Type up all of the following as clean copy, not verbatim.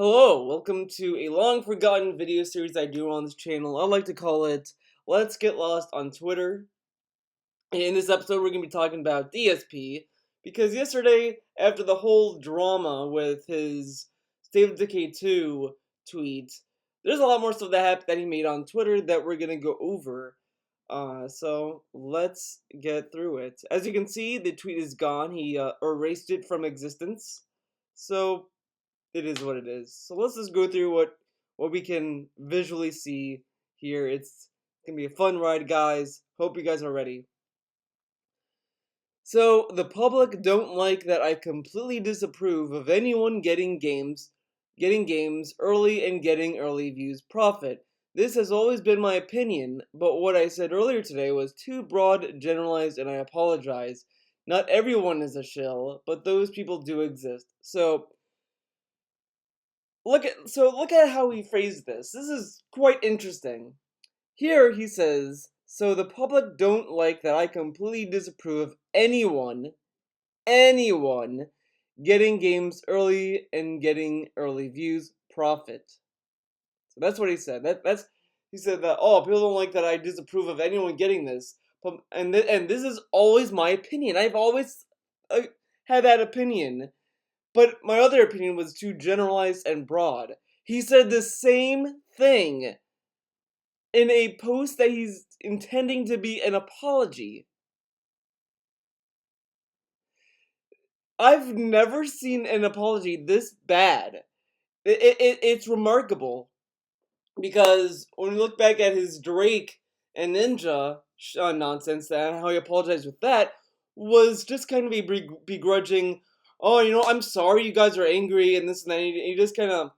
Hello, welcome to a long forgotten video series I do on this channel. I like to call it Let's Get Lost on Twitter. And in this episode, we're going to be talking about DSP because yesterday, after the whole drama with his State of Decay 2 tweet, there's a lot more stuff that he made on Twitter that we're going to go over. So let's get through it. As you can see, the tweet is gone. He erased it from existence. So it is what it is. So let's just go through what we can visually see here. It's gonna be a fun ride, guys. Hope you guys are ready. So the public don't like that I completely disapprove of anyone getting games early and getting early views profit. This has always been my opinion, but what I said earlier today was too broad, generalized, and I apologize. Not everyone is a shill, but those people do exist. So look at how he phrased this. This is quite interesting. Here he says, so the public don't like that I completely disapprove of anyone getting games early and getting early views profit. So that's what he said. He said that, oh, people don't like that I disapprove of anyone getting this. And this is always my opinion. I've always had that opinion. But my other opinion was too generalized and broad. He said the same thing in a post that he's intending to be an apology. I've never seen an apology this bad. It's remarkable. Because when we look back at his Drake and Ninja nonsense, that how he apologized with that was just kind of a begrudging, oh, I'm sorry you guys are angry and this and that. He just kind of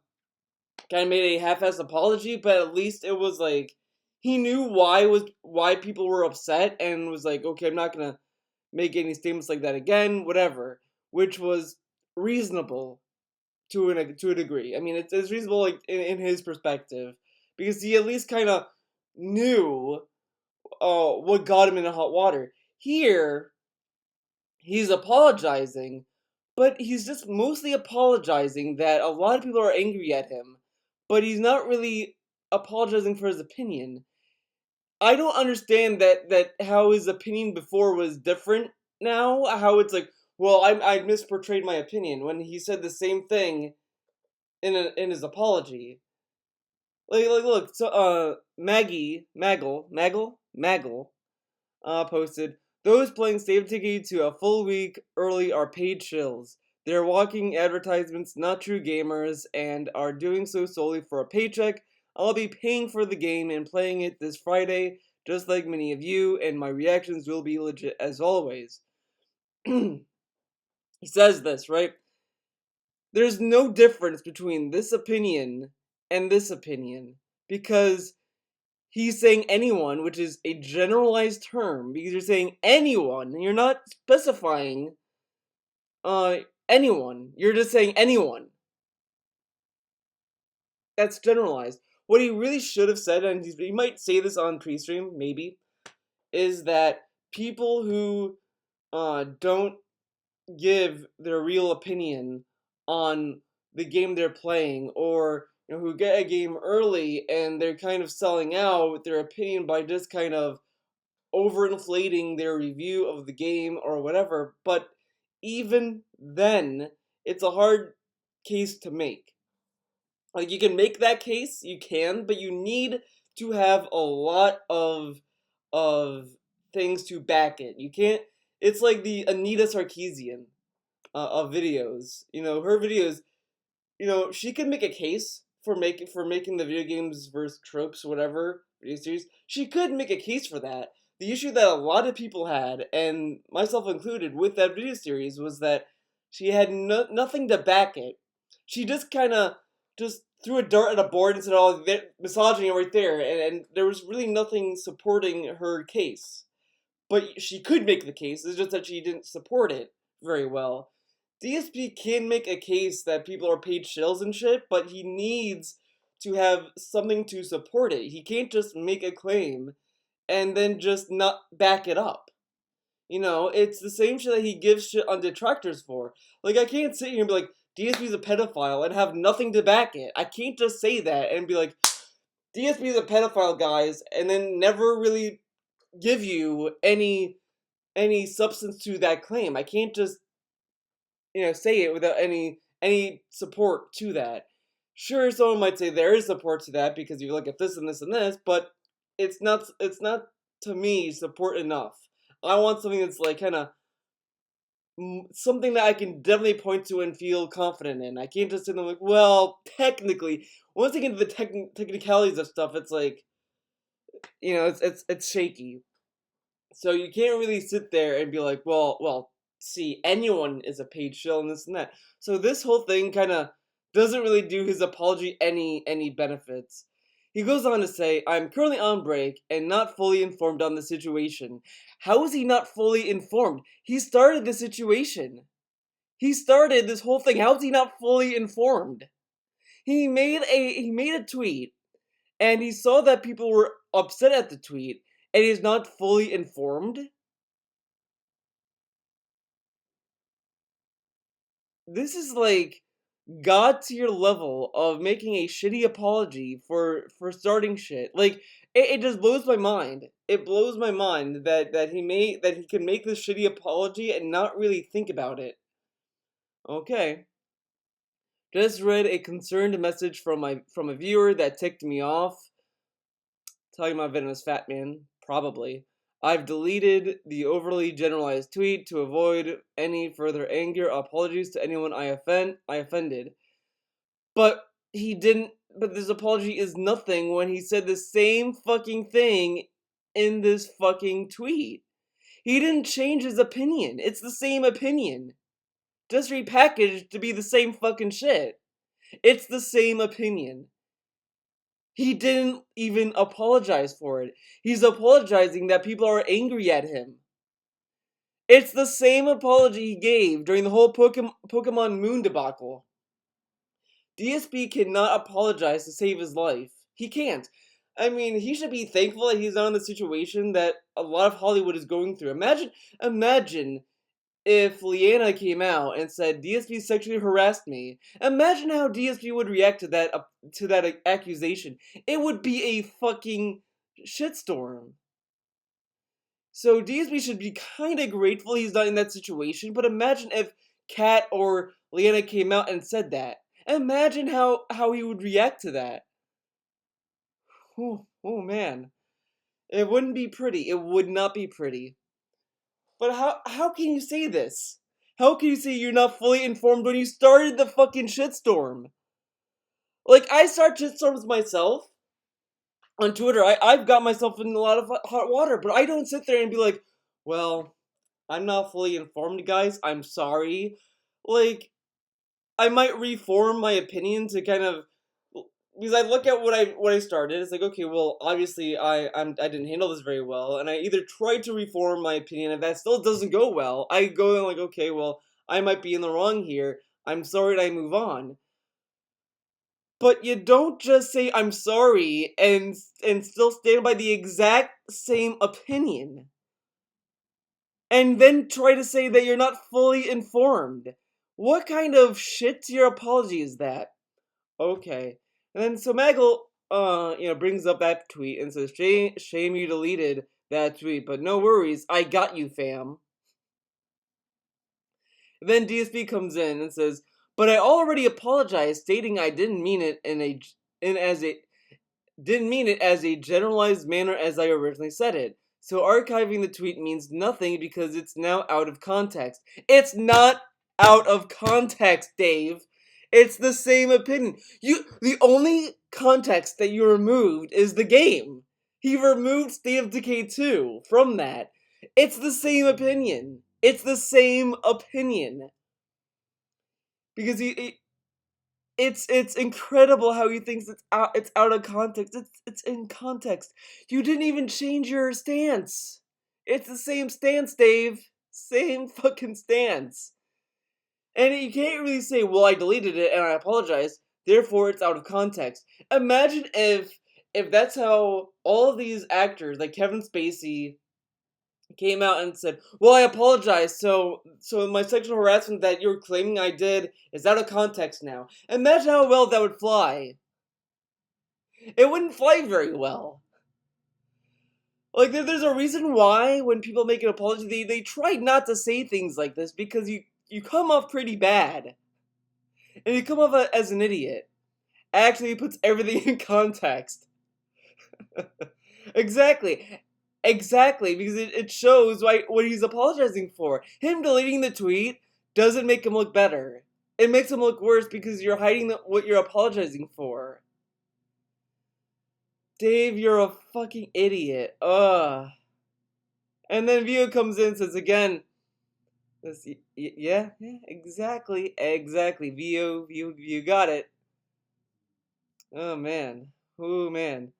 made a half-assed apology, but at least it was like he knew why people were upset and was like, okay, I'm not gonna make any statements like that again, whatever, which was reasonable to a degree. I mean, it's reasonable like in his perspective because he at least kind of knew what got him into hot water. Here, he's apologizing, but he's just mostly apologizing that a lot of people are angry at him, but he's not really apologizing for his opinion. I don't understand that how his opinion before was different now. How it's like, well, I misportrayed my opinion when he said the same thing in his apology. Like look, so Maggle posted, those playing Save Ticket to a full week early are paid shills. They're walking advertisements, not true gamers, and are doing so solely for a paycheck. I'll be paying for the game and playing it this Friday, just like many of you, and my reactions will be legit as always. He says this, right? There's no difference between this opinion and this opinion, because he's saying anyone, which is a generalized term, because you're saying anyone, you're not specifying anyone. You're just saying anyone. That's generalized. What he really should have said, and he might say this on pre-stream, maybe, is that people who don't give their real opinion on the game they're playing, or who get a game early and they're kind of selling out their opinion by just kind of overinflating their review of the game or whatever. But even then, it's a hard case to make. Like, you can make that case, you can, but you need to have a lot of things to back it. You can't. It's like the Anita Sarkeesian of videos. Her videos. She can make a case for making the video games versus tropes, whatever video series. She could make a case for that. The issue that a lot of people had, and myself included, with that video series was that she had nothing to back it. She just kind of just threw a dart at a board and said, "Oh, misogyny right there," and there was really nothing supporting her case. But she could make the case. It's just that she didn't support it very well. DSP can make a case that people are paid shills and shit, but he needs to have something to support it. He can't just make a claim and then just not back it up. It's the same shit that he gives shit on detractors for. Like, I can't sit here and be like, DSP's a pedophile and have nothing to back it. I can't just say that and be like, DSP's a pedophile, guys, and then never really give you any substance to that claim. I can't just say it without any support to that. Sure, someone might say there is support to that because you look at this and this and this, but it's not to me support enough. I want something that's like kind of something that I can definitely point to and feel confident in. I can't just sit there like, well, technically, once I get into the technicalities of stuff, it's like, it's shaky. So you can't really sit there and be like, well, see, anyone is a paid shill and this and that. So this whole thing kind of doesn't really do his apology any benefits. He goes on to say, I'm currently on break and not fully informed on the situation. How is he not fully informed? He started the situation. He started this whole thing. How is he not fully informed? He made a tweet and he saw that people were upset at the tweet and he's not fully informed. This is like god tier level of making a shitty apology for starting shit. Like it just blows my mind. It blows my mind that he can make this shitty apology and not really think about it. Okay. Just read a concerned message from a viewer that ticked me off. Talking about Venomous Fatman, probably. I've deleted the overly generalized tweet to avoid any further anger. Apologies to anyone I offended. But he didn't. But this apology is nothing when he said the same fucking thing in this fucking tweet. He didn't change his opinion. It's the same opinion. Just repackaged to be the same fucking shit. It's the same opinion. He didn't even apologize for it. He's apologizing that people are angry at him. It's the same apology he gave during the whole Pokemon Moon debacle. DSP cannot apologize to save his life. He can't. I mean, he should be thankful that he's not in the situation that a lot of Hollywood is going through. Imagine if Leanna came out and said DSP sexually harassed me. Imagine how DSP would react to that accusation. It would be a fucking shitstorm. So DSP should be kind of grateful he's not in that situation. But imagine if Kat or Leanna came out and said that. Imagine how he would react to that. Oh man, it wouldn't be pretty. It would not be pretty. But how can you say this? How can you say you're not fully informed when you started the fucking shitstorm? Like, I start shitstorms myself on Twitter. I've got myself in a lot of hot water, but I don't sit there and be like, well, I'm not fully informed, guys. I'm sorry. Like, I might reform my opinion to kind of, because I look at what I started. It's like, okay, well, obviously I didn't handle this very well, and I either tried to reform my opinion. If that still doesn't go well, I go and like, okay, well, I might be in the wrong here. I'm sorry, and I move on. But you don't just say I'm sorry and still stand by the exact same opinion, and then try to say that you're not fully informed. What kind of shit to your apology is that? Okay. And then so Maggle, brings up that tweet and says, shame you deleted that tweet, but no worries, I got you, fam. And then DSP comes in and says, but I already apologized, stating I didn't mean it didn't mean it as a generalized manner as I originally said it. So archiving the tweet means nothing because it's now out of context. It's not out of context, Dave. It's the same opinion. The only context that you removed is the game. He removed State of Decay 2 from that. It's the same opinion. It's the same opinion. Because it's incredible how he thinks it's out of context. It's in context. You didn't even change your stance. It's the same stance, Dave. Same fucking stance. And you can't really say, well, I deleted it and I apologize, therefore it's out of context. Imagine if that's how all of these actors, like Kevin Spacey, came out and said, "Well, I apologize. So my sexual harassment that you're claiming I did is out of context now." Imagine how well that would fly. It wouldn't fly very well. Like, there's a reason why when people make an apology, they try not to say things like this because you come off pretty bad. And you come off as an idiot. Actually, it puts everything in context. Exactly. Exactly, because it shows what he's apologizing for. Him deleting the tweet doesn't make him look better. It makes him look worse because you're hiding what you're apologizing for. Dave, you're a fucking idiot. Ugh. And then Vio comes in and says again, yeah, exactly. Vio got it. Oh man. Oh man.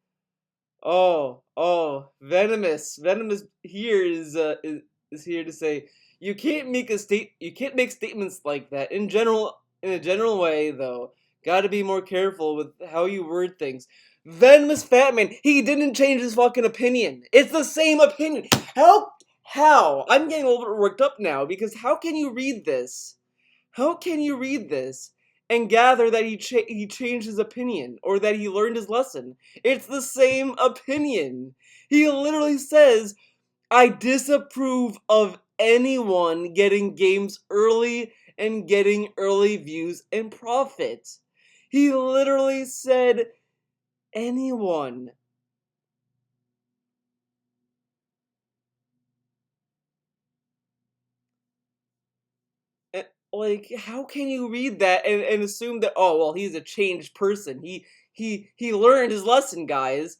Venomous. Venomous here is here to say you can't make statements like that. In a general way though. Gotta be more careful with how you word things. Venomous Fatman, he didn't change his fucking opinion. It's the same opinion. How? I'm getting a little bit worked up now because how can you read this? How can you read this and gather that he changed his opinion or that he learned his lesson? It's the same opinion. He literally says, "I disapprove of anyone getting games early and getting early views and profits." He literally said, anyone. Like, how can you read that and assume that, oh well, he's a changed person. He learned his lesson, guys.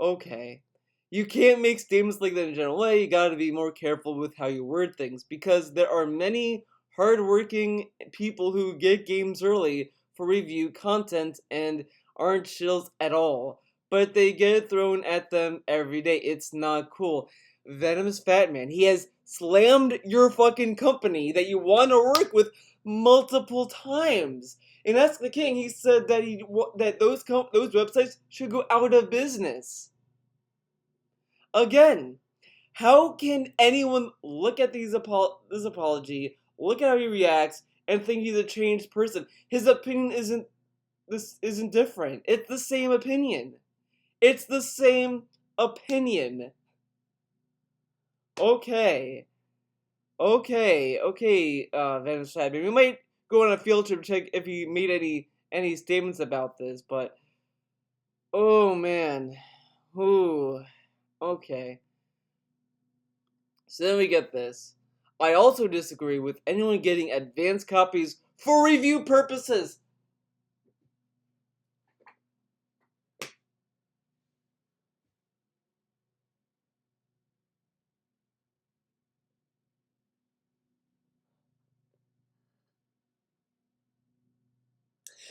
Okay. You can't make statements like that in a general way. You gotta be more careful with how you word things because there are many hardworking people who get games early for review content and aren't shills at all. But they get it thrown at them every day. It's not cool. Venomous Fatman, he has slammed your fucking company that you want to work with multiple times. In Ask the King, he said that those websites should go out of business. Again, how can anyone look at this apology, look at how he reacts, and think he's a changed person? His opinion isn't different. It's the same opinion. It's the same opinion. Okay. Okay, Venomous Fatman. We might go on a field trip check if he made any statements about this, but oh man. Ooh. Okay. So then we get this. I also disagree with anyone getting advanced copies for review purposes.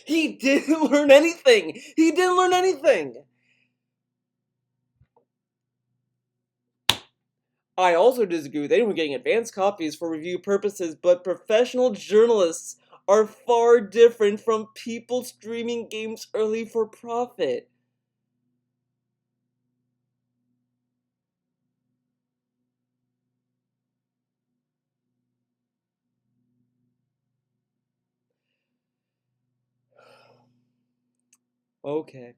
He didn't learn anything. He didn't learn anything. I also disagree with anyone getting advanced copies for review purposes, but professional journalists are far different from people streaming games early for profit. Okay.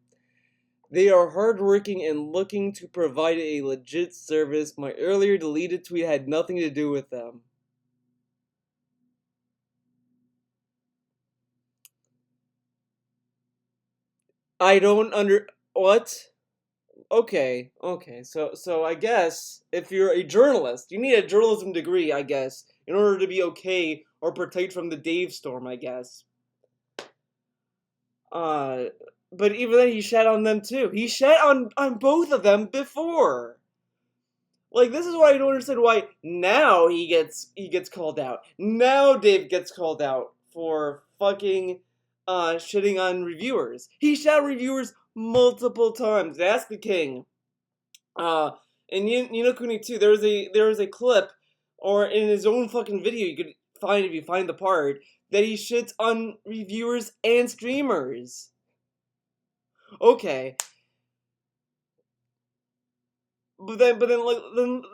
They are hardworking and looking to provide a legit service. My earlier deleted tweet had nothing to do with them. I don't what? Okay. So I guess if you're a journalist, you need a journalism degree, I guess, in order to be okay or protect from the Dave storm, I guess. Uh, but even then, he shat on them too. He shat on both of them before. Like, this is why I don't understand why now he gets called out. Now Dave gets called out for fucking shitting on reviewers. He shat reviewers multiple times. Ask the King. Uh, and Nino Kuni too. There was a clip, or in his own fucking video you could find if you find the part that he shits on reviewers and streamers. Okay, But then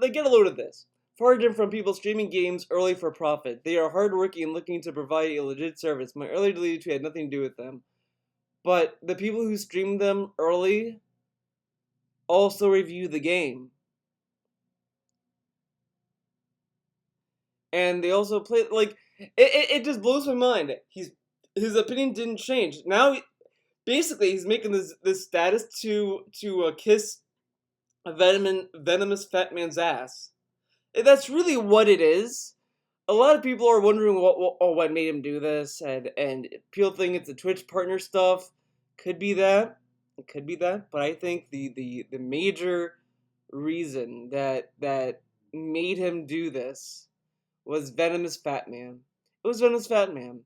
they get a load of this. Far different from people streaming games early for profit. They are hardworking and looking to provide a legit service. My early deleted tweet had nothing to do with them. But the people who stream them early also review the game. And they also play, like, it just blows my mind. His opinion didn't change. Now, basically, he's making this status to kiss a venomous fat man's ass. That's really what it is. A lot of people are wondering what made him do this, and people think it's the Twitch partner stuff. Could be that. It could be that, but I think the major reason that made him do this was Venomous Fatman. It was Venomous Fatman.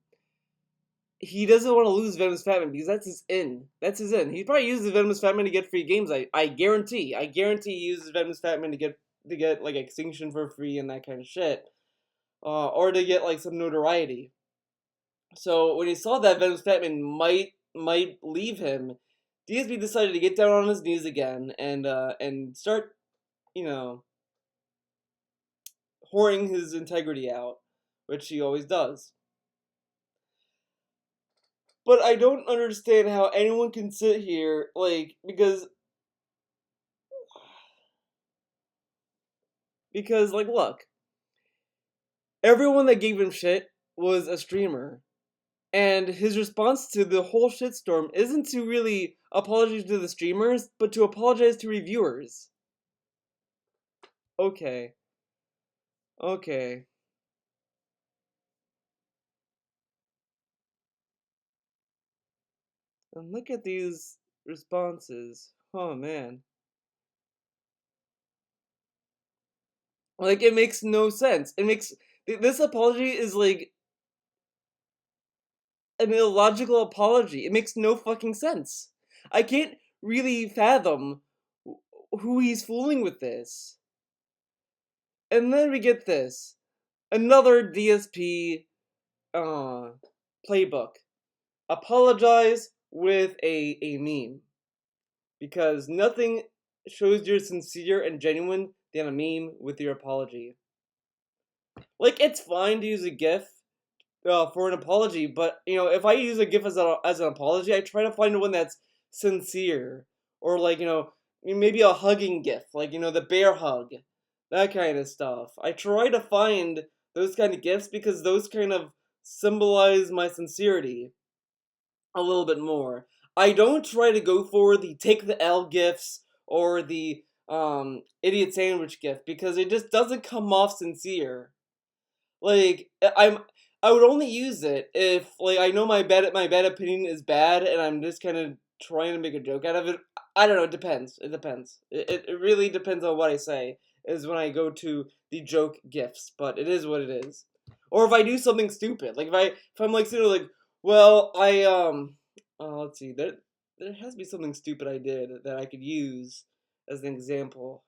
He doesn't want to lose Venomous Fatman because that's his in. That's his in. He probably uses Venomous Fatman to get free games. I guarantee. I guarantee he uses Venomous Fatman to get like Extinction for free and that kind of shit, or to get like some notoriety. So when he saw that Venomous Fatman might leave him, DSP decided to get down on his knees again and start, you know, whoring his integrity out, which he always does. But I don't understand how anyone can sit here, like, because like, look, everyone that gave him shit was a streamer. And his response to the whole shitstorm isn't to really apologize to the streamers, but to apologize to reviewers. Okay. Okay. And look at these responses. Oh man. Like, it makes no sense. This apology is like an illogical apology. It makes no fucking sense. I can't really fathom who he's fooling with this. And then we get this. Another DSP playbook. Apologize with a meme. Because nothing shows you're sincere and genuine than a meme with your apology. Like, it's fine to use a GIF for an apology, but if I use a GIF as an apology, I try to find one that's sincere, or like maybe a hugging GIF, like the bear hug, that kind of stuff. I try to find those kind of GIFs because those kind of symbolize my sincerity a little bit more. I don't try to go for the take the L GIFs or the idiot sandwich GIF because it just doesn't come off sincere. Like, I would only use it if like I know my bad opinion is bad and I'm just kind of trying to make a joke out of it. I don't know. It depends. It depends. It really depends on what I say. Is when I go to the joke gifts, but it is what it is. Or if I do something stupid, like if I'm like sitting there like, well, let's see, there has to be something stupid I did that I could use as an example.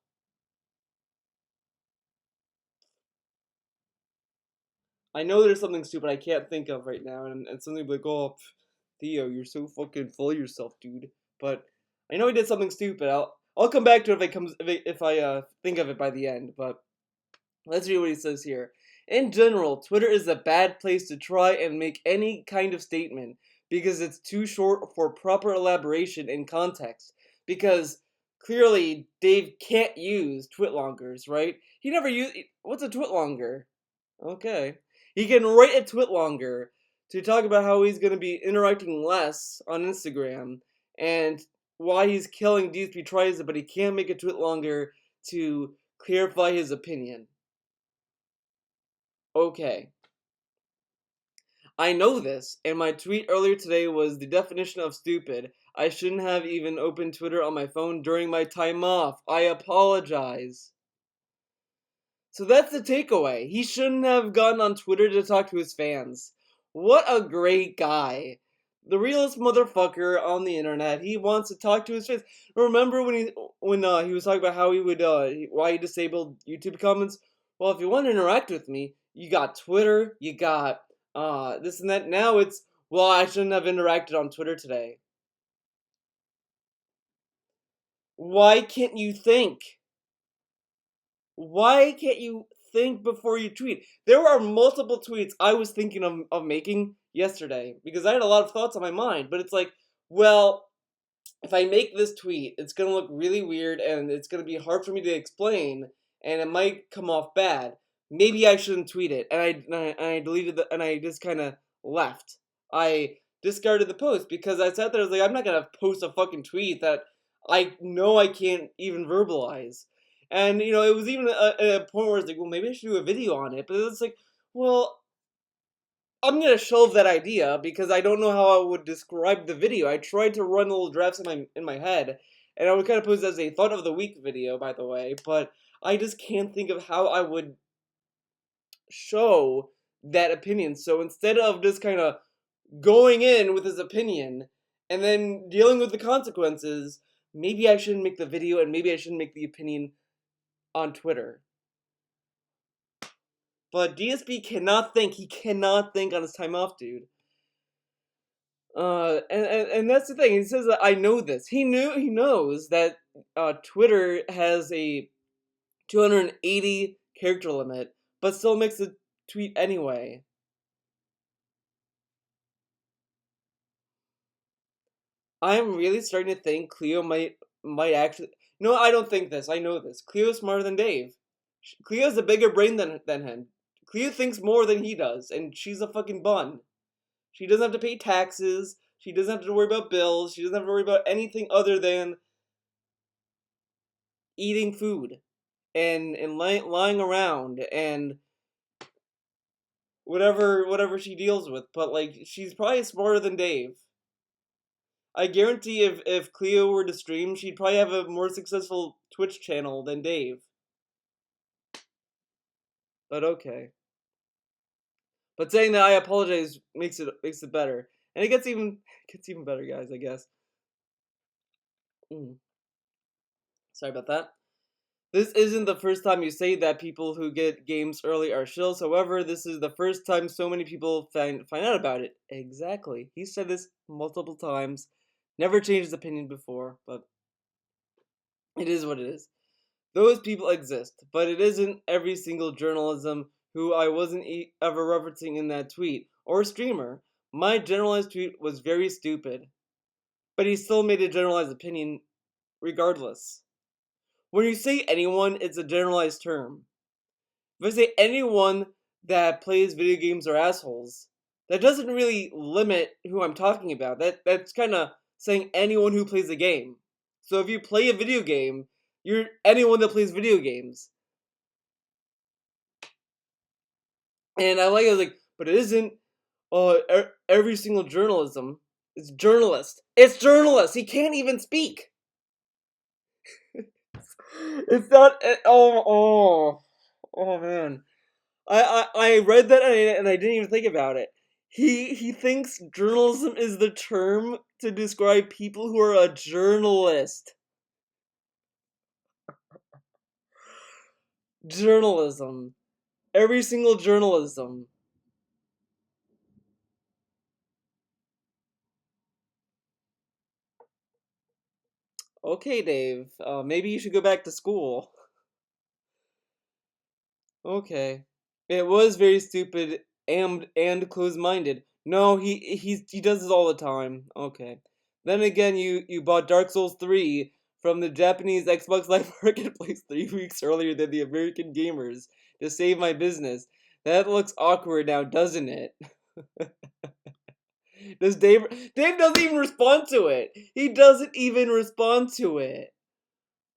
I know there's something stupid I can't think of right now, and something like, oh, Theo, you're so fucking full of yourself, dude. But I know he did something stupid. I'll come back to it if I think of it by the end. But let's read what he says here. In general, Twitter is a bad place to try and make any kind of statement because it's too short for proper elaboration and context. Because clearly Dave can't use twitlongers, right? He never used. What's a twitlonger? Okay. He can write a tweet longer to talk about how he's going to be interacting less on Instagram and why he's killing DSP tries it, but he can't make a tweet longer to clarify his opinion. Okay. I know this, and my tweet earlier today was the definition of stupid. I shouldn't have even opened Twitter on my phone during my time off. I apologize. So that's the takeaway. He shouldn't have gotten on Twitter to talk to his fans. What a great guy. The realest motherfucker on the internet. He wants to talk to his fans. Remember when he was talking about how he would why he disabled YouTube comments? Well, if you want to interact with me, you got Twitter, you got this and that. Now it's, well, I shouldn't have interacted on Twitter today. Why can't you think? Why can't you think before you tweet? There are multiple tweets I was thinking of making yesterday because I had a lot of thoughts on my mind, but it's like, well, if I make this tweet, it's gonna look really weird and it's gonna be hard for me to explain, and it might come off bad. Maybe I shouldn't tweet it, and I deleted the and I just kind of left. I discarded the post because I sat there. I was like, I'm not gonna post a fucking tweet that I know I can't even verbalize. And it was even a point where it's like, well, maybe I should do a video on it. But it's like, well, I'm gonna shelve that idea because I don't know how I would describe the video. I tried to run little drafts in my head, and I would kind of pose it as a thought of the week video, by the way. But I just can't think of how I would show that opinion. So instead of just kind of going in with his opinion and then dealing with the consequences, maybe I shouldn't make the video and maybe I shouldn't make the opinion on Twitter. But DSP cannot think. He cannot think on his time off, dude. And that's the thing. He says that I know this. He knows that Twitter has a 280 character limit, but still makes a tweet anyway. I'm really starting to think Cleo might actually. No, I don't think this. I know this. Cleo's smarter than Dave. Cleo's a bigger brain than him. Cleo thinks more than he does, and she's a fucking bun. She doesn't have to pay taxes. She doesn't have to worry about bills. She doesn't have to worry about anything other than eating food and lying around and whatever she deals with. But like, she's probably smarter than Dave. I guarantee if Cleo were to stream, she'd probably have a more successful Twitch channel than Dave. But okay. But saying that I apologize makes it better, and it gets even better, guys. I guess. Mm. Sorry about that. This isn't the first time you say that people who get games early are shills. However, this is the first time so many people find out about it. Exactly. He said this multiple times. Never changed his opinion before, but it is what it is. Those people exist, but it isn't every single journalism who I wasn't ever referencing in that tweet, or streamer. My generalized tweet was very stupid, but he still made a generalized opinion regardless. When you say anyone, it's a generalized term. If I say anyone that plays video games are assholes, that doesn't really limit who I'm talking about. That's kind of saying anyone who plays a game. So if you play a video game, you're anyone that plays video games. And I was like, but it isn't every single journalism. It's journalist. It's journalist. He can't even speak. It's not. Oh man. I read that and I didn't even think about it. He thinks journalism is the term to describe people who are a journalist. Journalism. Every single journalism. Okay, Dave. Maybe you should go back to school. Okay. It was very stupid and closed-minded. No, he does this all the time. Okay. Then again, you bought Dark Souls 3 from the Japanese Xbox Live Marketplace 3 weeks earlier than the American gamers to save my business. That looks awkward now, doesn't it? Does Dave doesn't even respond to it. He doesn't even respond to it.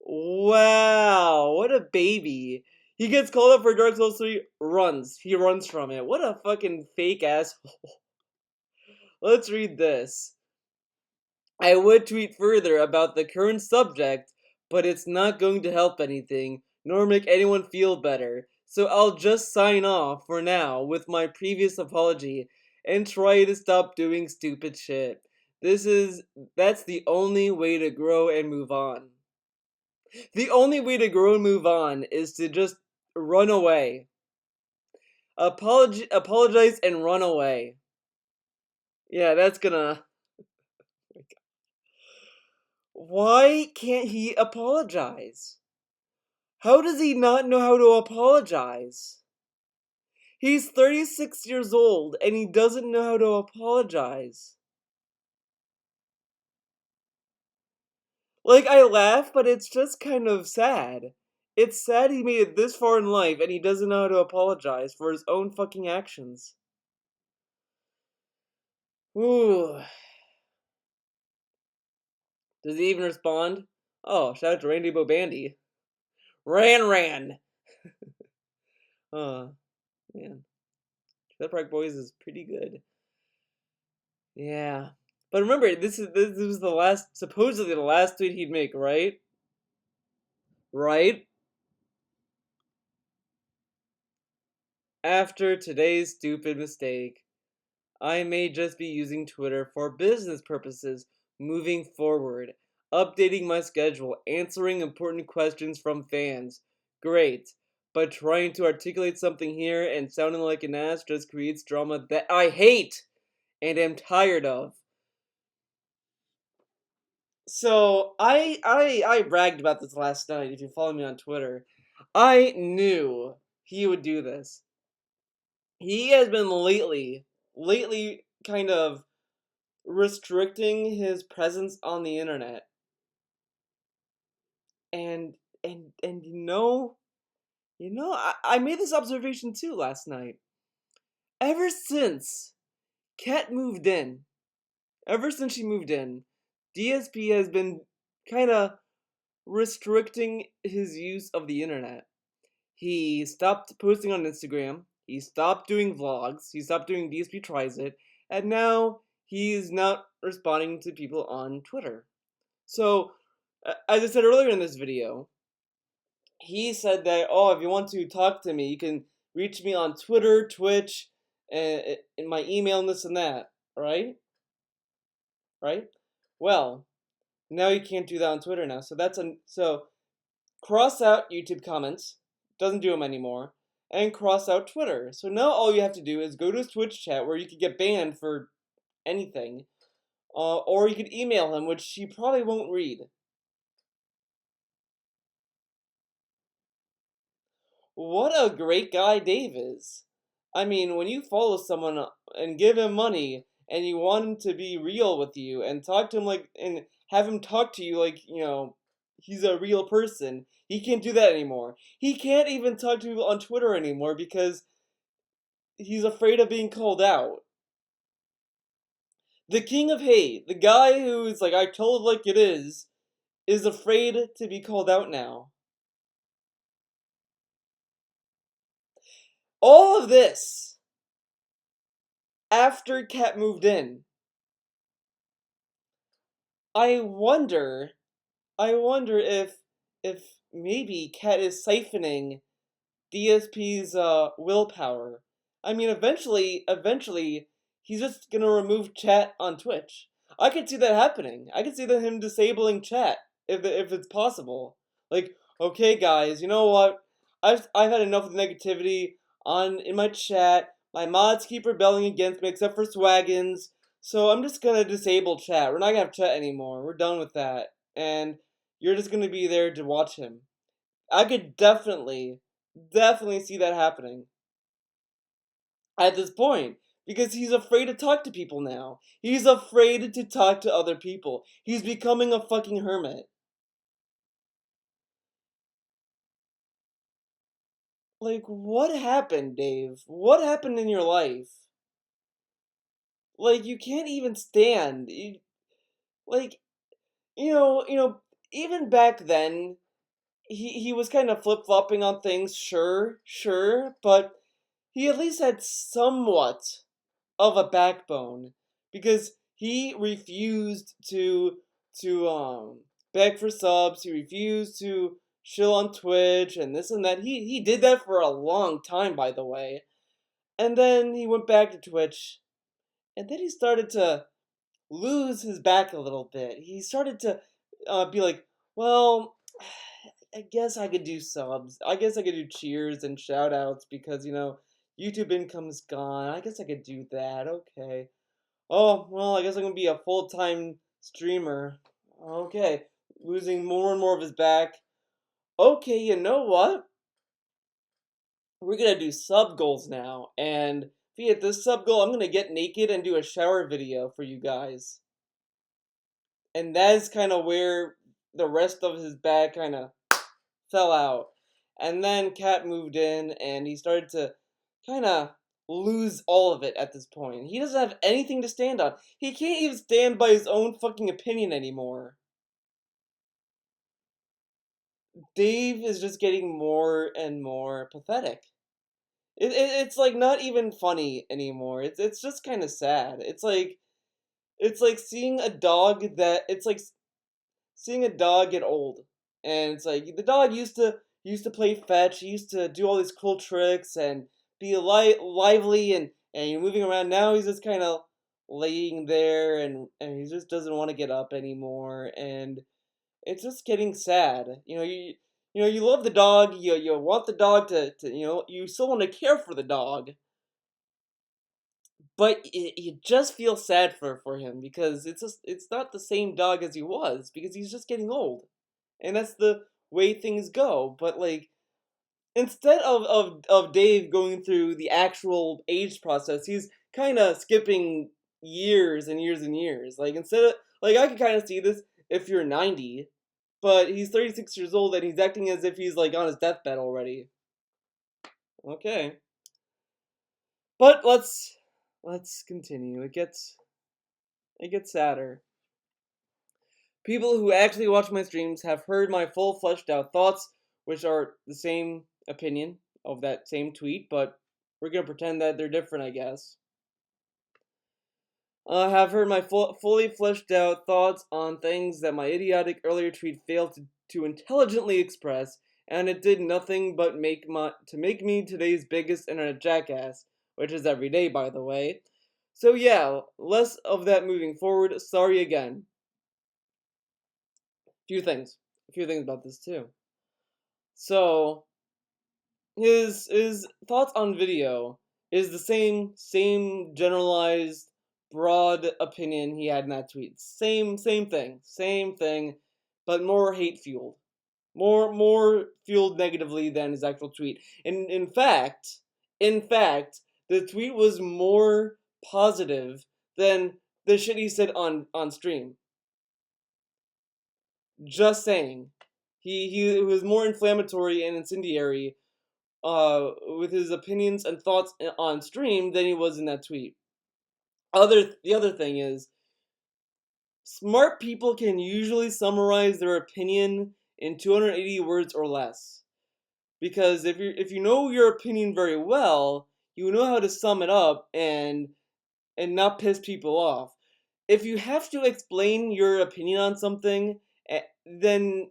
Wow, what a baby. He gets called up for Dark Souls 3, runs. He runs from it. What a fucking fake asshole. Let's read this. I would tweet further about the current subject, but it's not going to help anything, nor make anyone feel better. So I'll just sign off for now with my previous apology and try to stop doing stupid shit. That's the only way to grow and move on. The only way to grow and move on is to just run away. Apologize and run away. Yeah, that's gonna. Why can't he apologize? How does he not know how to apologize? He's 36 years old and he doesn't know how to apologize. Like, I laugh, but it's just kind of sad. It's sad he made it this far in life and he doesn't know how to apologize for his own fucking actions. Ooh. Does he even respond? Oh, shout out to Randy Bobandy. Ran. Oh, man. Trailer Park Boys is pretty good. Yeah. But remember, this was the last, supposedly the last tweet he'd make, right? Right? After today's stupid mistake, I may just be using Twitter for business purposes moving forward, updating my schedule, answering important questions from fans. Great. But trying to articulate something here and sounding like an ass just creates drama that I hate and am tired of. So I bragged about this last night. If you follow me on Twitter, I knew he would do this. He has been lately kind of restricting his presence on the internet, and I made this observation too last night. Ever since Kat moved in, ever since she moved in, DSP has been kind of restricting his use of the internet. He stopped posting on Instagram. He stopped doing vlogs. He stopped doing DSP Tries It. And now he's not responding to people on Twitter. So, as I said earlier in this video, he said that, oh, if you want to talk to me, you can reach me on Twitter, Twitch, and in my email, and this and that. Right? Right? Well, now you can't do that on Twitter now. So cross out YouTube comments, doesn't do them anymore, and cross out Twitter. So now all you have to do is go to his Twitch chat where you could get banned for anything, or you could email him, which he probably won't read. What a great guy Dave is. I mean, when you follow someone and give him money and you want him to be real with you and talk to him like, and have him talk to you like, he's a real person, he can't do that anymore. He can't even talk to people on Twitter anymore because he's afraid of being called out. The king of hate, the guy who's like, I told it like it is afraid to be called out now. All of this after Kat moved in. I wonder, I wonder if maybe Kat is siphoning DSP's willpower. I mean, eventually, he's just gonna remove chat on Twitch. I could see that happening. I could see that him disabling chat if it's possible. Like, okay, guys, you know what? I've had enough of the negativity in my chat. My mods keep rebelling against me, except for Swaggins. So I'm just gonna disable chat. We're not gonna have chat anymore. We're done with that. And you're just gonna be there to watch him. I could definitely see that happening at this point because he's afraid to talk to people now. He's afraid to talk to other people. He's becoming a fucking hermit. Like, what happened, Dave? What happened in your life? Like, you can't even stand. Like, even back then, he was kind of flip flopping on things. Sure, but he at least had somewhat of a backbone because he refused to beg for subs. He refused to shill on Twitch and this and that. He did that for a long time, by the way. And then he went back to Twitch, and then he started to lose his back a little bit. He started to be like, well, I guess I could do subs. I guess I could do cheers and shout outs because, YouTube income's gone. I guess I could do that. Okay. Oh, well, I guess I'm gonna be a full-time streamer. Okay. Losing more and more of his back. okay, you know what? We're gonna do sub goals now, and via this sub goal, I'm gonna get naked and do a shower video for you guys. And that is kind of where the rest of his bag kind of fell out. And then Cat moved in, and he started to kind of lose all of it at this point. He doesn't have anything to stand on. He can't even stand by his own fucking opinion anymore. Dave is just getting more and more pathetic. It's like not even funny anymore. It's just kind of sad. It's like seeing a dog that it's like seeing a dog get old, and it's like the dog used to play fetch. He used to do all these cool tricks and be lively and you're moving around. Now he's just kind of laying there and he just doesn't want to get up anymore, and it's just getting sad. You love the dog. You want the dog to you still want to care for the dog, but you just feel sad for him because it's not the same dog as he was because he's just getting old, and that's the way things go. But like instead of Dave going through the actual age process, he's kind of skipping years and years and years. Like instead of like I could kind of see this if you're 90, but he's 36 years old and he's acting as if he's like on his deathbed already. Okay, but let's continue. It gets sadder. People who actually watch my streams have heard my full fleshed out thoughts, which are the same opinion of that same tweet, but we're gonna pretend that they're different, I guess. Have heard my fully fleshed out thoughts on things that my idiotic earlier tweet failed to intelligently express, and it did nothing but make me today's biggest internet jackass, which is every day, by the way. So yeah, less of that moving forward. Sorry again. Few things. A few things about this too. So his thoughts on video is the same generalized broad opinion he had in that tweet. Same thing, but more hate fueled. More fueled negatively than his actual tweet. And in fact, the tweet was more positive than the shit he said on stream. Just saying. He was more inflammatory and incendiary with his opinions and thoughts on stream than he was in that tweet. The other thing is, smart people can usually summarize their opinion in 280 words or less. Because if you know your opinion very well, you know how to sum it up and not piss people off. If you have to explain your opinion on something, then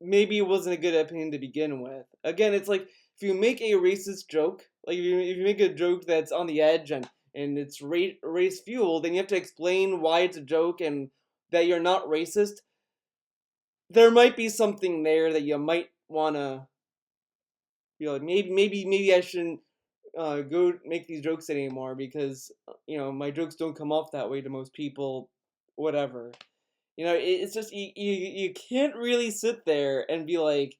maybe it wasn't a good opinion to begin with. Again, it's like if you make a racist joke, like if you make a joke that's on the edge and it's race fueled, then you have to explain why it's a joke and that you're not racist. There might be something there that you might wanna like maybe I shouldn't go make these jokes anymore because my jokes don't come off that way to most people. Whatever. It's just you can't really sit there and be like,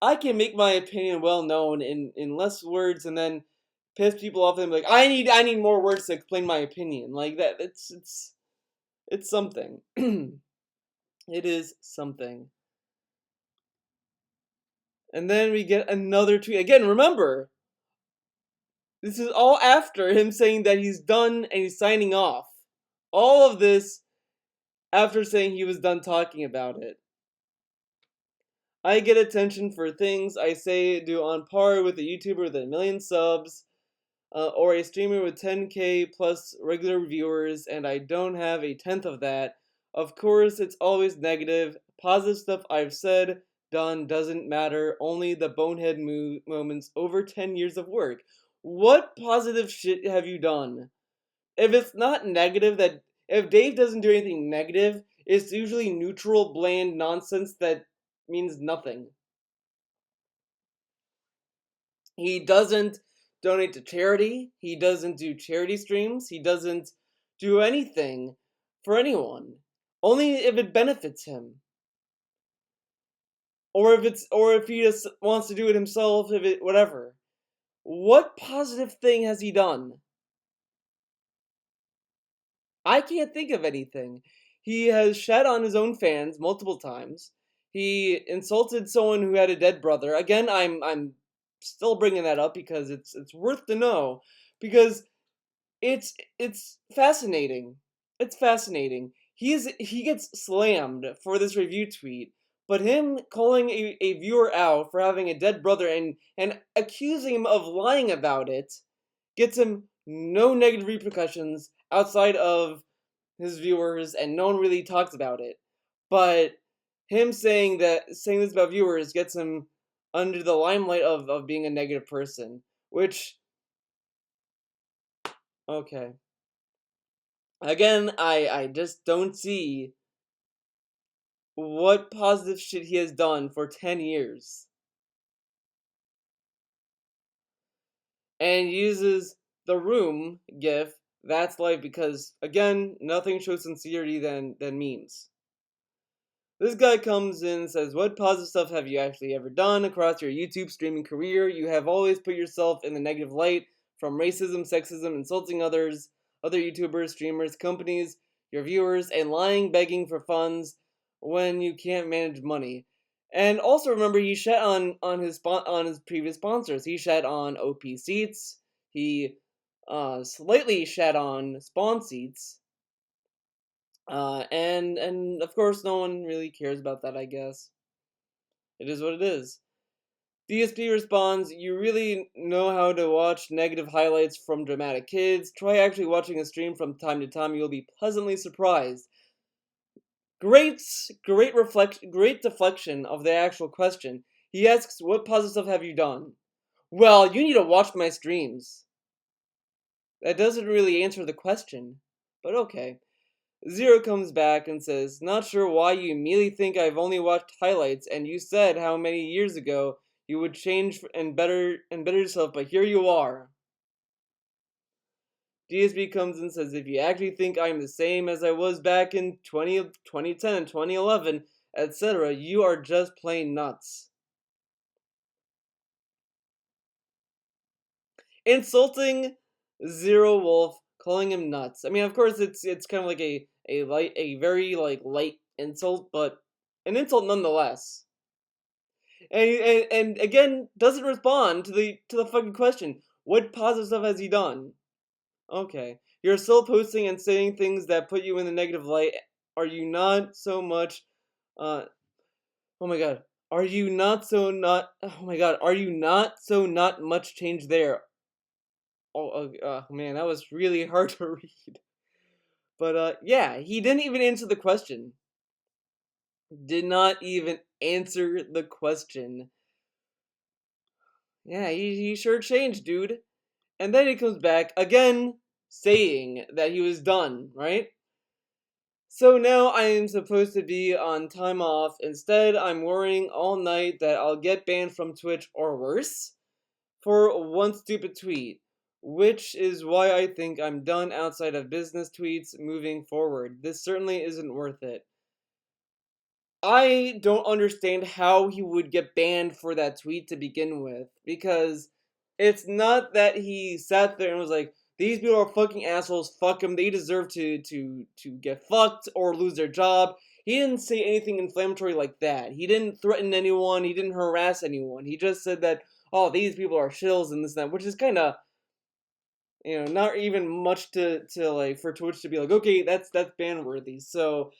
I can make my opinion well known in less words and then piss people off and be like, I need more words to explain my opinion. Like that it's something. It is something. And then we get another tweet. Again, remember, this is all after him saying that he's done and he's signing off. All of this after saying he was done talking about it. I get attention for things I say do on par with a YouTuber with a million subs, or a streamer with 10K plus regular viewers, and I don't have a tenth of that. Of course, it's always negative. Positive stuff I've said, done doesn't matter. Only the bonehead moments over 10 years of work. What positive shit have you done? If it's not negative, that if Dave doesn't do anything negative, it's usually neutral, bland nonsense that means nothing. He doesn't donate to charity. He doesn't do charity streams. He doesn't do anything for anyone. Only if it benefits him. or if he just wants to do it himself, if it whatever. What positive thing has he done? I can't think of anything. He has shat on his own fans multiple times. He insulted someone who had a dead brother. Again, I'm still bringing that up because it's worth to know because it's fascinating. It's fascinating. He gets slammed for this review tweet, but him calling a viewer out for having a dead brother and accusing him of lying about it gets him no negative repercussions outside of his viewers, and no one really talks about it. But him saying this about viewers gets him under the limelight of being a negative person, which okay. Again, I just don't see what positive shit he has done for 10 years. And uses the room gif, that's life because again, nothing shows sincerity than memes. This guy comes in and says, what positive stuff have you actually ever done across your YouTube streaming career? You have always put yourself in the negative light from racism, sexism, insulting others, other YouTubers, streamers, companies, your viewers, and lying, begging for funds when you can't manage money. And also remember, he shat on his previous sponsors. He shat on OP Seats. He slightly shat on Spawn Seats. And of course, no one really cares about that, I guess. It is what it is. DSP responds, you really know how to watch negative highlights from dramatic kids. Try actually watching a stream from time to time. You'll be pleasantly surprised. Great, great deflection of the actual question. He asks, what positive stuff have you done? Well, you need to watch my streams. That doesn't really answer the question, but okay. Zero comes back and says, not sure why you immediately think I've only watched highlights, and you said how many years ago you would change and better yourself, but here you are. DSB comes and says, if you actually think I'm the same as I was back in 2010 and 2011, etc., you are just plain nuts. Insulting Zero Wolf, calling him nuts. I mean, of course, it's kind of like a very like light insult, but an insult nonetheless. And again, doesn't respond to the fucking question. What positive stuff has he done? Okay, you're still posting and saying things that put you in the negative light. Are you not so much? Uh, oh my god. Are you not so not? Oh my god. Are you not so not much change there? Man, that was really hard to read. But yeah, he didn't even answer the question. Did not even answer the question. Yeah, he sure changed, dude. And then he comes back again saying that he was done, right? So now I am supposed to be on time off. Instead, I'm worrying all night that I'll get banned from Twitch or worse for one stupid tweet, which is why I think I'm done outside of business tweets moving forward. This certainly isn't worth it. I don't understand how he would get banned for that tweet to begin with, because it's not that he sat there and was like, these people are fucking assholes, fuck them, they deserve to get fucked or lose their job. He didn't say anything inflammatory like that. He didn't threaten anyone, he didn't harass anyone. He just said that, oh, these people are shills and this and that, which is kind of, not even much to like, for Twitch to be like, okay, that's ban worthy. So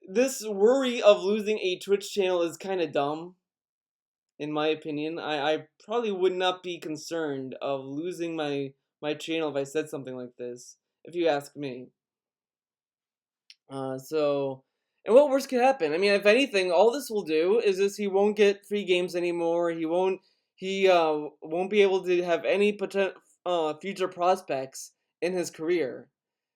this worry of losing a Twitch channel is kind of dumb, in my opinion. I probably would not be concerned of losing my channel if I said something like this, if you ask me. So, and what worse could happen? I mean, if anything, all this will do is just he won't get free games anymore. He won't be able to have any future prospects in his career.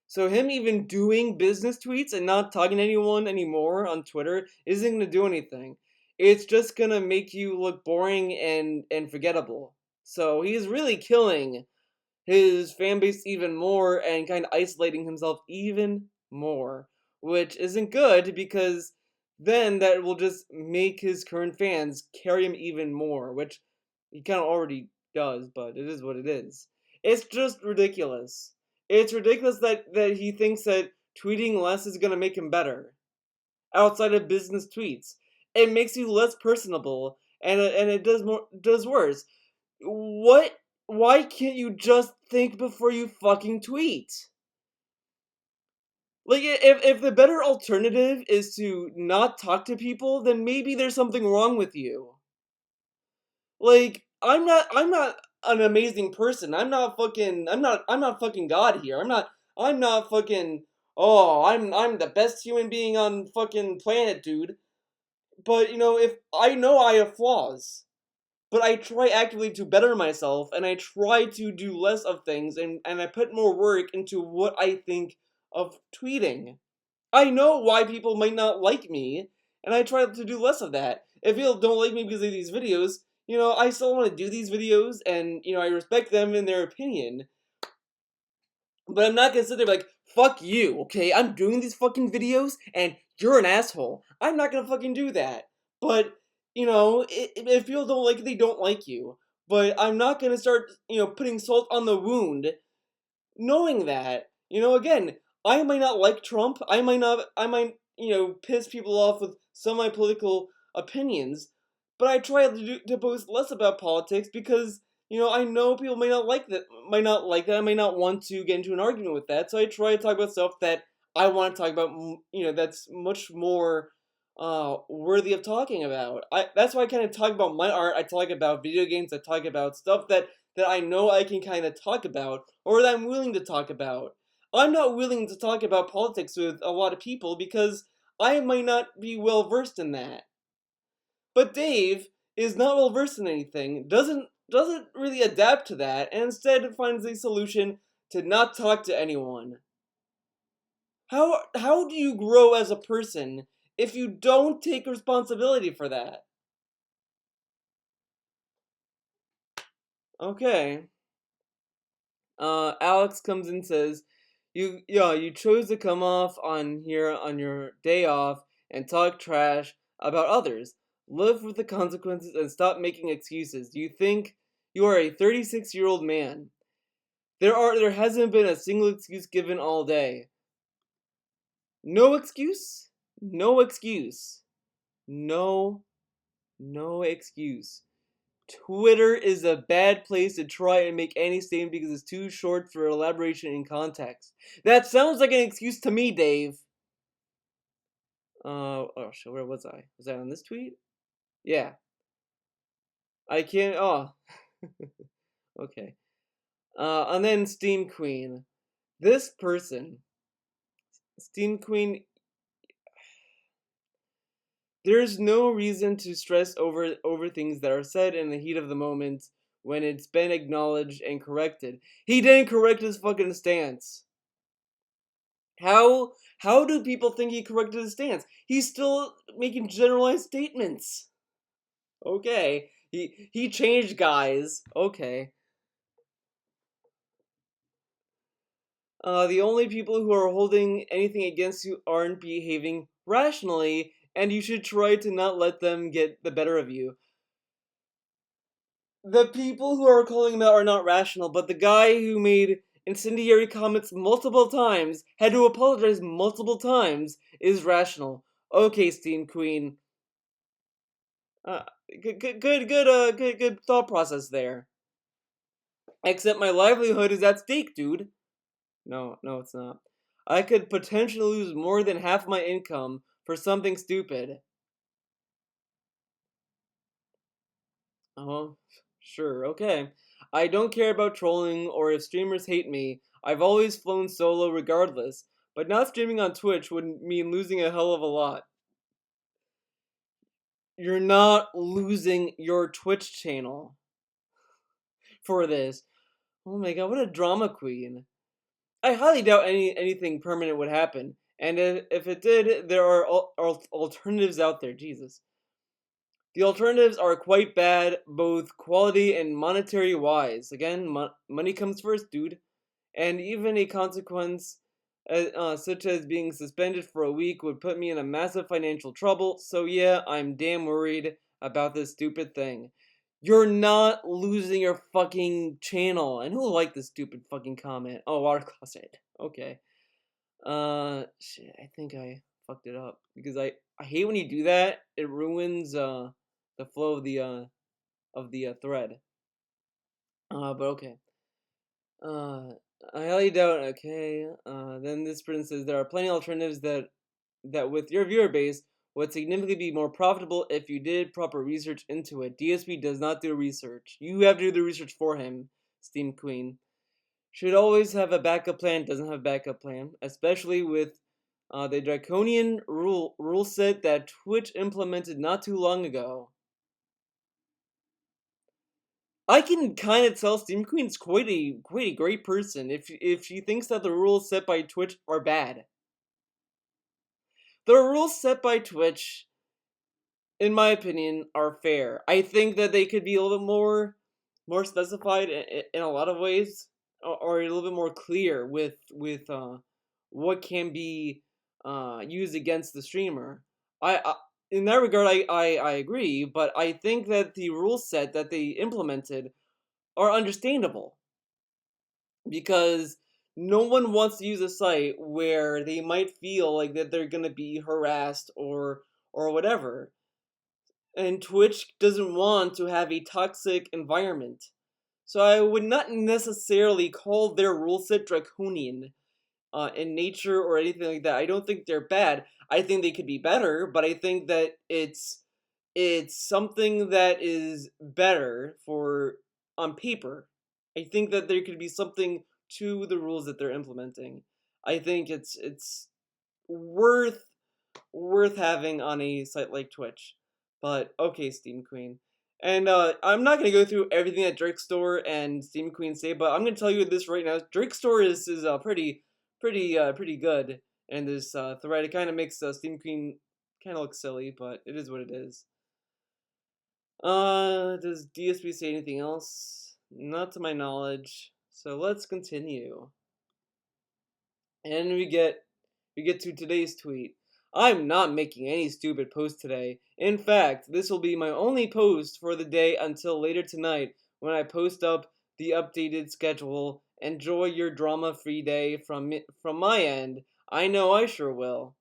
So him even doing business tweets and not talking to anyone anymore on Twitter isn't gonna do anything. It's just gonna make you look boring and forgettable. So he's really killing his fan base even more and kind of isolating himself even more, which isn't good because then that will just make his current fans carry him even more, which he kind of already does, but it is what it is. It's just ridiculous. It's ridiculous that he thinks that tweeting less is gonna make him better outside of business tweets. It makes you less personable, and it does worse. What? Why can't you just think before you fucking tweet? Like, if the better alternative is to not talk to people, then maybe there's something wrong with you. Like, I'm not an amazing person. I'm not fucking God here. I'm not fucking oh, I'm the best human being on fucking planet, dude. But if I know I have flaws, but I try actively to better myself, and I try to do less of things, and I put more work into what I think of tweeting. I know why people might not like me, and I try to do less of that. If people don't like me because of these videos, I still want to do these videos, and I respect them in their opinion. But I'm not gonna sit there like, fuck you, okay? I'm doing these fucking videos, and you're an asshole. I'm not gonna fucking do that. But, if people don't like it, they don't like you. But I'm not gonna start, putting salt on the wound knowing that, again, I might not like Trump. I might, piss people off with some of my political opinions, but I try to post less about politics because, I know people might not like that. I might not want to get into an argument with that. So I try to talk about stuff that I want to talk about, that's much more worthy of talking about. That's why I kind of talk about my art. I talk about video games. I talk about stuff that I know I can kind of talk about, or that I'm willing to talk about. I'm not willing to talk about politics with a lot of people because I might not be well versed in that. But Dave is not well versed in anything, doesn't really adapt to that, and instead finds a solution to not talk to anyone. How do you grow as a person if you don't take responsibility for that? Okay. Alex comes and says, you chose to come off on here on your day off and talk trash about others. Live with the consequences and stop making excuses. Do you think you are a 36-year-old man? There hasn't been a single excuse given all day. No excuse? No excuse. No, no excuse. Twitter is a bad place to try and make any statement because it's too short for elaboration in context. That sounds like an excuse to me, Dave. Oh shit, where was I? Was that on this tweet? Yeah. I can't, oh. Okay. And then Steam Queen. This person, Steam Queen, there's no reason to stress over things that are said in the heat of the moment when it's been acknowledged and corrected. He didn't correct his fucking stance. How do people think he corrected his stance? He's still making generalized statements. Okay. He changed, guys. Okay. The only people who are holding anything against you aren't behaving rationally, and you should try to not let them get the better of you. The people who are calling him out are not rational, but the guy who made incendiary comments multiple times, had to apologize multiple times, is rational. Okay, Steam Queen. Uh, good thought process there. Except my livelihood is at stake, dude. No, no, it's not. I could potentially lose more than half my income for something stupid. Oh, sure, okay. I don't care about trolling or if streamers hate me. I've always flown solo regardless, but not streaming on Twitch would mean losing a hell of a lot. You're not losing your Twitch channel for this. Oh my god, what a drama queen. I highly doubt anything permanent would happen. And if it did, there are alternatives out there. Jesus. The alternatives are quite bad, both quality and monetary wise. Again, money comes first, dude. And even a consequence such as being suspended for a week, would put me in a massive financial trouble. So yeah, I'm damn worried about this stupid thing. You're not losing your fucking channel. And who liked this stupid fucking comment? Oh, water closet. Okay. Shit, I think I fucked it up because I hate when you do that. It ruins the flow of the thread. But okay. Uh, I highly doubt. Okay. Then this person says there are plenty of alternatives that with your viewer base would significantly be more profitable if you did proper research into it. DSP does not do research. You have to do the research for him, Steam Queen. Should always have a backup plan, doesn't have a backup plan, especially with the draconian rule set that Twitch implemented not too long ago. I can kind of tell Steam Queen's quite a great person if she thinks that the rules set by Twitch are bad. The rules set by Twitch, in my opinion, are fair. I think that they could be a little bit more specified in a lot of ways, or a little bit more clear with what can be used against the streamer. I in that regard, I agree, but I think that the rule set that they implemented are understandable because no one wants to use a site where they might feel like that they're gonna be harassed or whatever. And Twitch doesn't want to have a toxic environment. So I would not necessarily call their rule set draconian in nature or anything like that. I don't think they're bad. I think they could be better, but I think that it's something that is better for on paper. I think that there could be something to the rules that they're implementing. I think it's worth having on a site like Twitch. But okay, Steam Queen. And I'm not gonna go through everything that Drake Store and Steam Queen say, but I'm gonna tell you this right now. Drake Store is pretty good, and this thread it kind of makes Steam Queen kind of look silly, but it is what it is. Does DSP say anything else? Not to my knowledge. So let's continue. And we get to today's tweet. I'm not making any stupid post today. In fact, this will be my only post for the day until later tonight when I post up the updated schedule. Enjoy your drama-free day from my end. I know I sure will.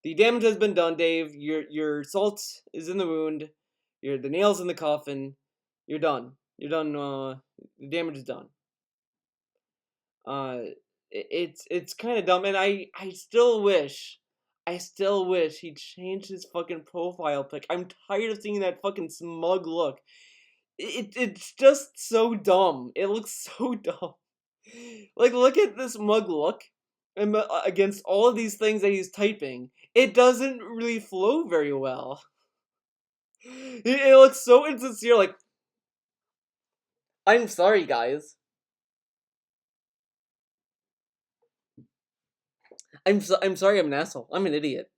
The damage has been done, Dave. Your salt is in the wound. The nails in the coffin. You're done. You're done. The damage is done. Uh, it's kind of dumb, and I still wish he changed his fucking profile pic. I'm tired of seeing that fucking smug look. It's just so dumb. It looks so dumb. Like, look at this mug look, and against all of these things that he's typing, it doesn't really flow very well. It looks so insincere. Like, I'm sorry, guys. I'm sorry. I'm an asshole. I'm an idiot.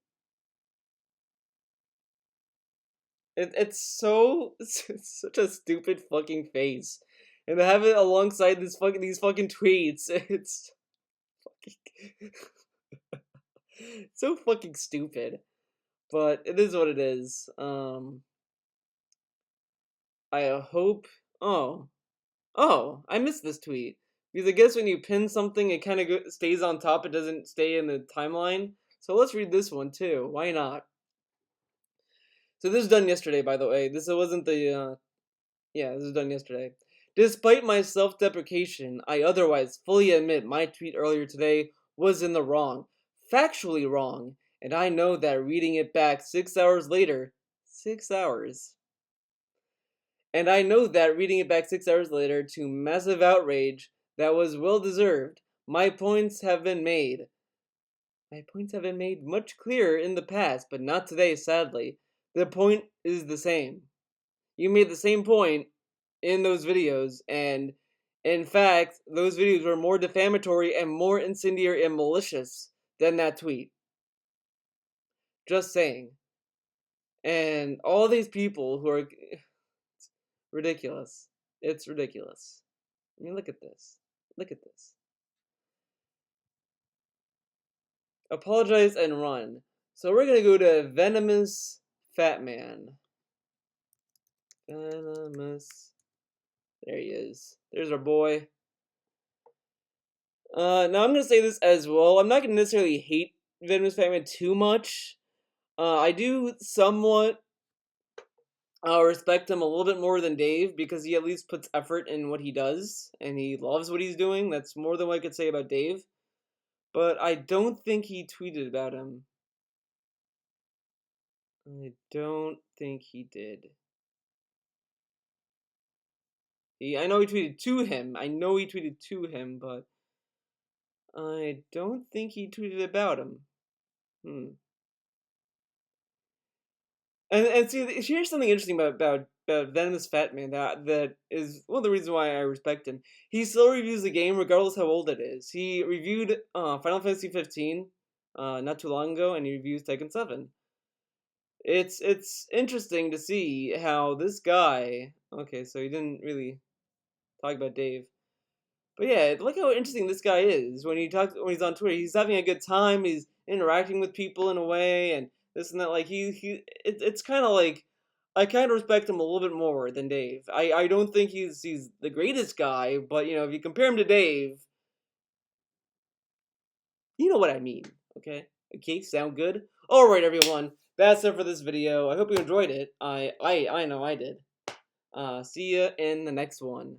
It's so it's such a stupid fucking face, and to have it alongside these fucking tweets, it's fucking so fucking stupid. But it is what it is. I hope. Oh, I missed this tweet because I guess when you pin something, it kind of stays on top. It doesn't stay in the timeline. So let's read this one too. Why not? So this was done yesterday, by the way. This wasn't the Yeah, this was done yesterday. Despite my self-deprecation, I otherwise fully admit my tweet earlier today was in the wrong. Factually wrong. And I know that reading it back 6 hours later, 6 hours. And I know that reading it back 6 hours later to massive outrage that was well deserved, my points have been made. My points have been made much clearer in the past, but not today, sadly. The point is the same. You made the same point in those videos, and in fact, those videos were more defamatory and more incendiary and malicious than that tweet. Just saying. And all these people who are ridiculous. It's ridiculous. I mean, look at this. Look at this. apologize and run. So we're gonna go to Venomous Fatman. Venomous. There he is. There's our boy. Now I'm gonna say this as well. I'm not gonna necessarily hate Venomous Fatman too much. I do somewhat respect him a little bit more than Dave because he at least puts effort in what he does and he loves what he's doing. That's more than what I could say about Dave. But I don't think he tweeted about him. I don't think he did. I know he tweeted to him. I know he tweeted to him, but I don't think he tweeted about him. And see, here's something interesting about Venomous Fatman that is one of the reasons why I respect him. He still reviews the game regardless how old it is. He reviewed Final Fantasy 15 not too long ago, and he reviews Tekken 7. It's interesting to see how this guy. Okay, so he didn't really talk about Dave. But yeah, look how interesting this guy is when he's on Twitter. He's having a good time. He's interacting with people in a way, and this and that. Like it's kind of like I kind of respect him a little bit more than Dave. I don't think he's the greatest guy, but if you compare him to Dave, you know what I mean. Okay, sound good? All right, everyone, that's it for this video. I hope you enjoyed it. I know I did. See ya in the next one.